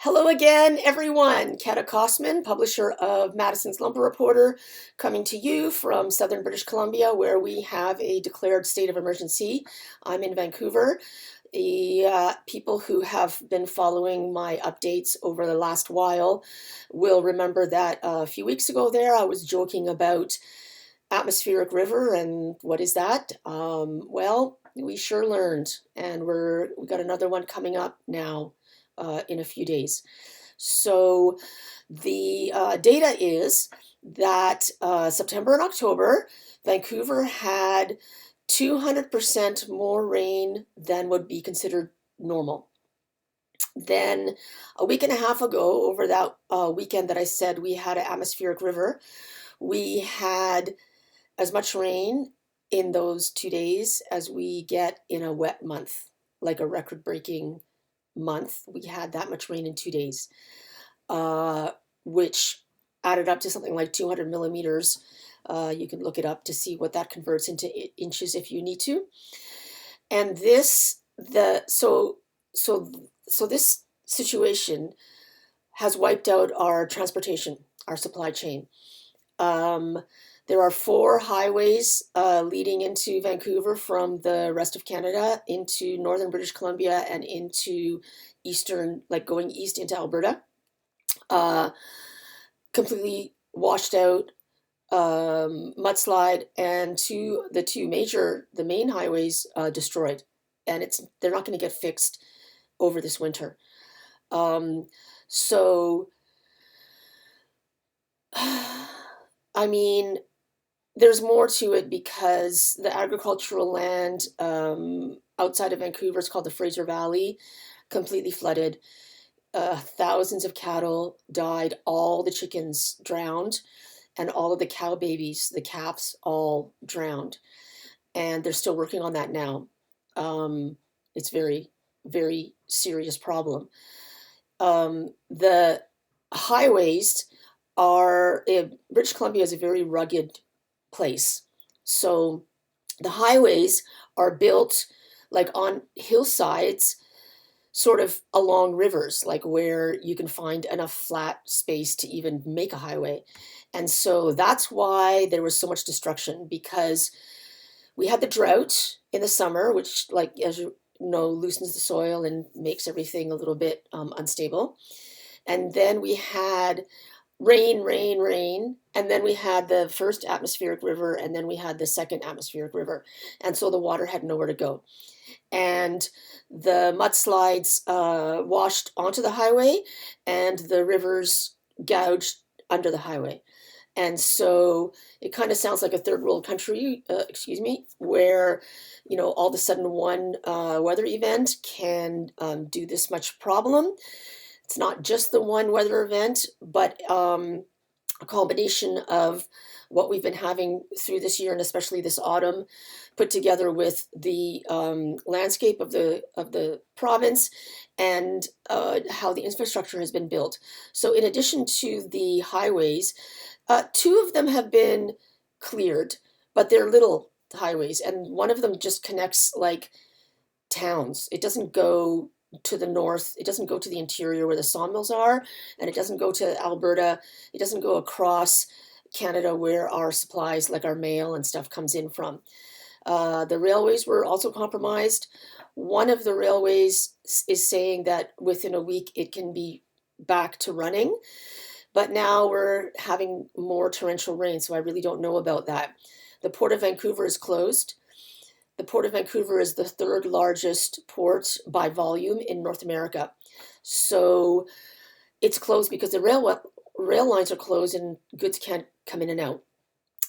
Hello again, everyone. Kata Kosman, publisher of Madison's Lumber Reporter, coming to you from southern British Columbia, where we have a declared state of emergency. I'm in Vancouver. The people who have been following my updates over the last while will remember that a few weeks ago there, I was joking about atmospheric river and what is that? Well, we sure learned, and we got another one coming up now in a few days. So the data is that September and October, Vancouver had 200% more rain than would be considered normal. Then a week and a half ago, over that weekend that I said we had an atmospheric river, we had as much rain in those 2 days as we get in a wet month, like a record-breaking month. We had that much rain in 2 days, which added up to something like 200 millimeters. You can look it up to see what that converts into inches if you need to. And this this situation has wiped out our transportation, our supply chain. There are 4 highways leading into Vancouver from the rest of Canada into northern British Columbia and into eastern, like going east into Alberta. Completely washed out, mudslide, and the main highways destroyed. And they're not going to get fixed over this winter. So, I mean, there's more to it because the agricultural land outside of Vancouver is called the Fraser Valley, completely flooded. Thousands of cattle died, all the chickens drowned, and all of the cow babies, the calves, all drowned. And they're still working on that now. It's very, very serious problem. The highways British Columbia is a very rugged place. So the highways are built like on hillsides, sort of along rivers, like where you can find enough flat space to even make a highway. And so that's why there was so much destruction, because we had the drought in the summer, which, like, as you know, loosens the soil and makes everything a little bit unstable. And then we had rain, and then we had the first atmospheric river, and then we had the second atmospheric river. And so the water had nowhere to go. And the mudslides washed onto the highway, and the rivers gouged under the highway. And so it kind of sounds like a third world country, where, all of a sudden one weather event can do this much problem. It's not just the one weather event, but a combination of what we've been having through this year and especially this autumn, put together with the landscape of the province and how the infrastructure has been built. So in addition to the highways, 2 of them have been cleared, but they're little highways, and one of them just connects like towns. It doesn't go to the north, it doesn't go to the interior where the sawmills are, and it doesn't go to Alberta, it doesn't go across Canada where our supplies, like our mail and stuff, comes in from. The railways were also compromised. One of the railways is saying that within a week it can be back to running, but now we're having more torrential rain, so I really don't know about that. The Port of Vancouver is closed. The Port of Vancouver is the 3rd largest port by volume in North America. So it's closed because the rail lines are closed and goods can't come in and out.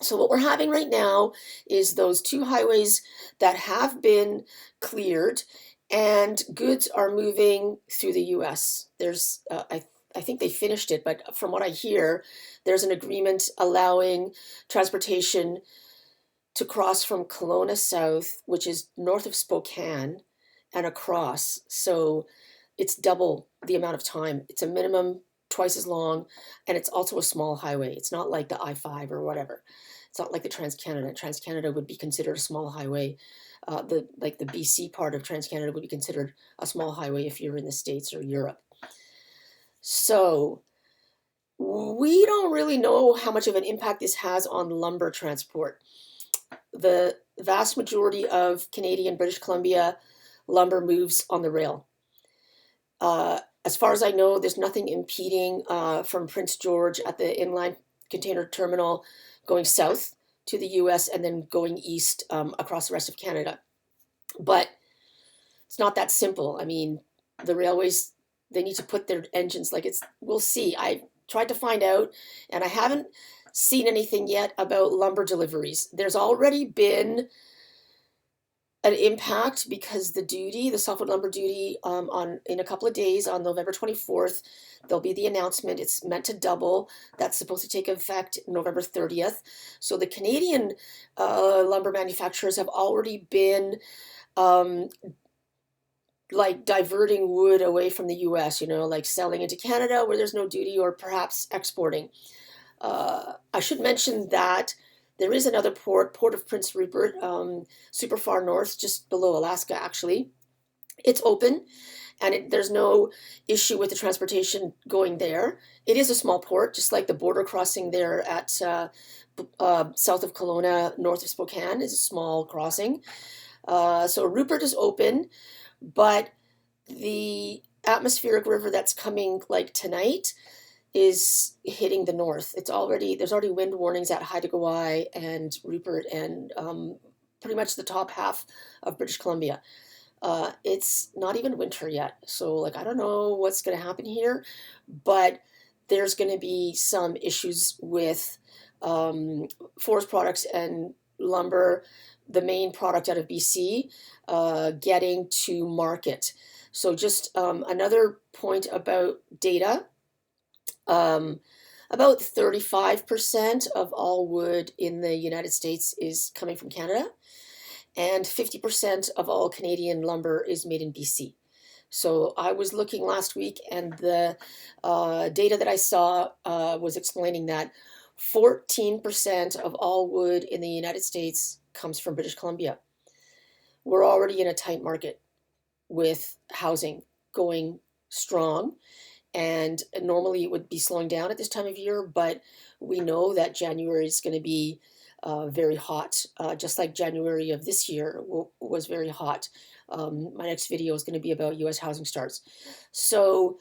So what we're having right now is those 2 highways that have been cleared, and goods are moving through the US. There's, I think they finished it, but from what I hear, there's an agreement allowing transportation to cross from Kelowna South, which is north of Spokane, and across. So it's double the amount of time. It's a minimum twice as long, and it's also a small highway. It's not like the I-5 or whatever. It's not like the Trans-Canada. Trans-Canada would be considered a small highway. The BC part of Trans-Canada would be considered a small highway if you're in the States or Europe. So we don't really know how much of an impact this has on lumber transport. The vast majority of Canadian British Columbia lumber moves on the rail. As far as I know, there's nothing impeding from Prince George at the inline container terminal going south to the US and then going east across the rest of Canada. But it's not that simple. I mean, the railways, they need to put their engines like it's, we'll see. I tried to find out and I haven't seen anything yet about lumber deliveries. There's already been an impact because the softwood lumber duty, on in a couple of days on November 24th, there'll be the announcement. It's meant to double. That's supposed to take effect November 30th. So the Canadian lumber manufacturers have already been um, like diverting wood away from the US, like selling into Canada where there's no duty or perhaps exporting. I should mention that there is another Port of Prince Rupert, super far north, just below Alaska, actually. It's open and there's no issue with the transportation going there. It is a small port, just like the border crossing there at south of Kelowna, north of Spokane, is a small crossing. So Rupert is open, but the atmospheric river that's coming like tonight is hitting the north. There's already wind warnings at Haida Gwaii and Rupert and pretty much the top half of British Columbia. It's not even winter yet, so like I don't know what's going to happen here, but there's going to be some issues with forest products and lumber, the main product out of BC, getting to market. So just another point about data. Um, about 35% of all wood in the United States is coming from Canada, and 50% of all Canadian lumber is made in BC. So I was looking last week, and the data that I saw was explaining that 14% of all wood in the United States comes from British Columbia. We're already in a tight market with housing going strong. And normally it would be slowing down at this time of year, but we know that January is going to be very hot, just like January of this year was very hot. My next video is going to be about US housing starts. So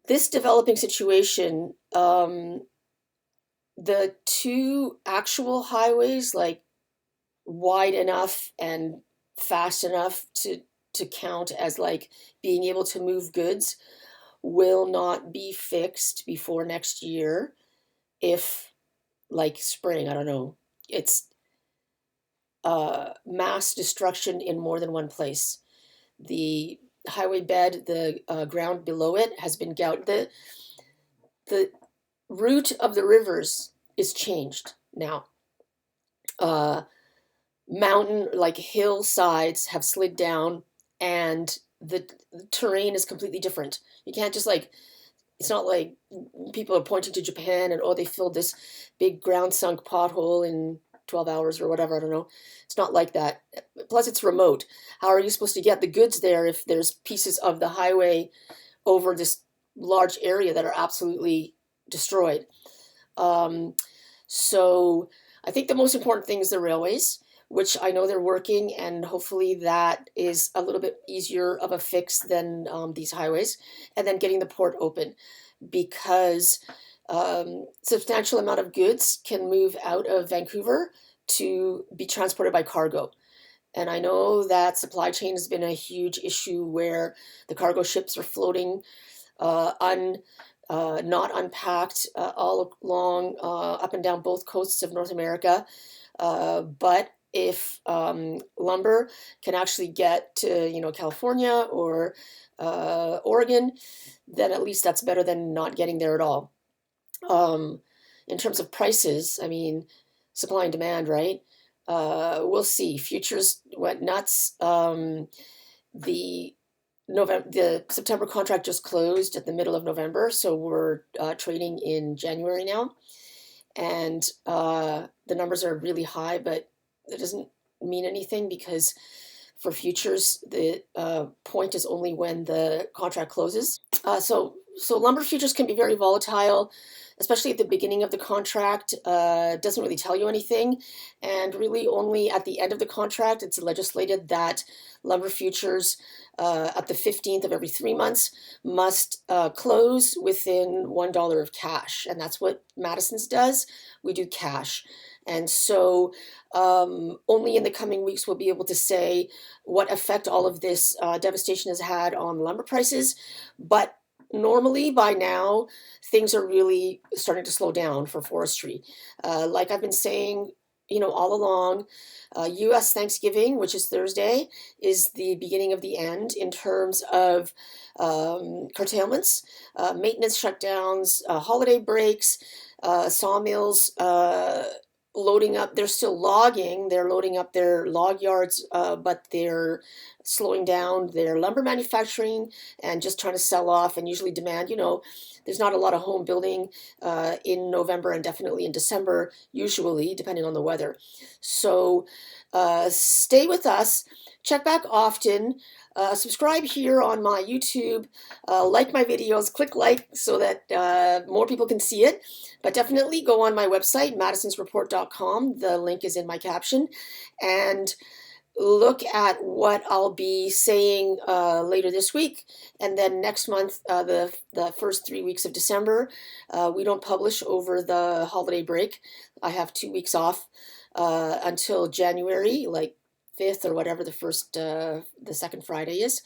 this developing situation, the two actual highways, like wide enough and fast enough to count as like being able to move goods, will not be fixed before next year. If like spring, I don't know, it's mass destruction in more than one place. The highway bed, the ground below it has been gouged. The route of the rivers is changed now. uh, Mountain, like hillsides, have slid down, and the terrain is completely different. You can't just like, it's not like people are pointing to Japan and, oh, they filled this big ground sunk pothole in 12 hours or whatever. I don't know. It's not like that. Plus, it's remote. How are you supposed to get the goods there if there's pieces of the highway over this large area that are absolutely destroyed? Um, so I think the most important thing is the railways, which I know they're working, and hopefully that is a little bit easier of a fix than these highways, and then getting the port open, because substantial amount of goods can move out of Vancouver to be transported by cargo. And I know that supply chain has been a huge issue where the cargo ships are floating not unpacked all along up and down both coasts of North America. But if lumber can actually get to California or Oregon, then at least that's better than not getting there at all. Um, in terms of prices, I mean, supply and demand, right? We'll see. Futures went nuts. The the September contract just closed at the middle of November, so we're trading in January now, and the numbers are really high, but it doesn't mean anything because For futures, the point is only when the contract closes. So lumber futures can be very volatile, especially at the beginning of the contract. Doesn't really tell you anything, and really only at the end of the contract, it's legislated that lumber futures at the 15th of every 3 months must close within $1 of cash, and that's what Madison's does. We do cash. And so only in the coming weeks we'll be able to say what effect all of this devastation has had on lumber prices. But normally by now, things are really starting to slow down for forestry. Like I've been saying, all along, US Thanksgiving, which is Thursday, is the beginning of the end in terms of curtailments, maintenance shutdowns, holiday breaks, sawmills loading up. They're still logging, they're loading up their log yards, but they're slowing down their lumber manufacturing and just trying to sell off and usually demand. There's not a lot of home building in November and definitely in December, usually, depending on the weather. So stay with us, check back often, subscribe here on my YouTube, like my videos, click like so that more people can see it. But definitely go on my website, madisonsreport.com. The link is in my caption. And look at what I'll be saying later this week. And then next month, the first 3 weeks of December, we don't publish over the holiday break. I have 2 weeks off until January, like 5th or whatever the second Friday is.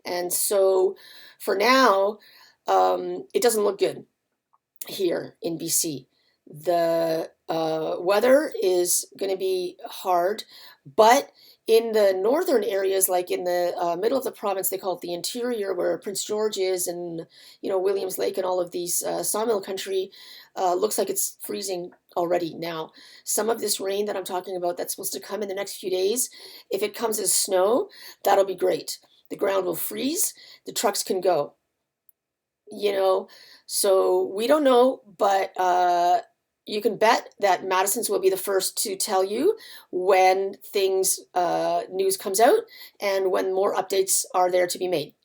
And so for now, it doesn't look good here in BC. The weather is going to be hard, but in the northern areas, like in the middle of the province, they call it the interior, where Prince George is, and Williams Lake and all of these sawmill country, looks like it's freezing already now. Some of this rain that I'm talking about that's supposed to come in the next few days, if it comes as snow, that'll be great. The ground will freeze, the trucks can go. So we don't know, but you can bet that Madison's will be the first to tell you when news comes out and when more updates are there to be made.